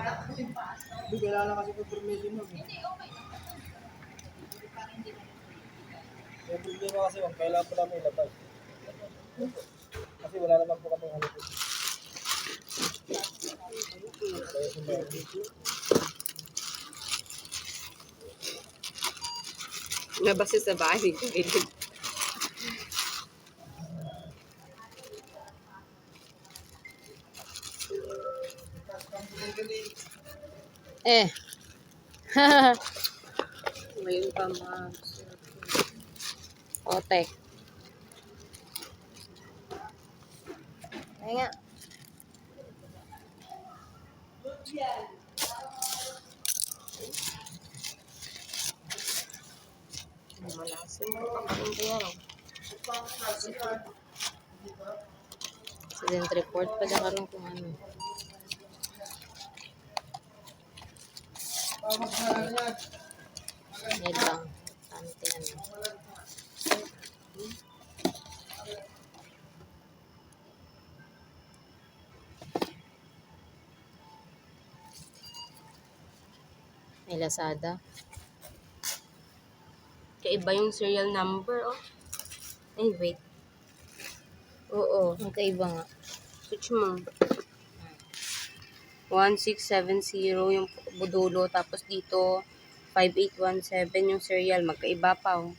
Hindi, kailangan kasi confirmation mo. Yung problema kasi, kailangan po namin ilabas. Kasi wala naman po kami ano po. Nabasa sa bahay. Eh. Ngayon pa Otek. Ay nga. Malasin mo kakain ko yan. Accident report pa na karoon kung ano. Need lang. Tante ano. May Lazada. Kaiba yung serial number, oh. Ay, wait. Oo. Magkaiba nga. Switch mo. 1670 yung budulo. Tapos dito, 5817 yung serial. Magkaiba pa, oh.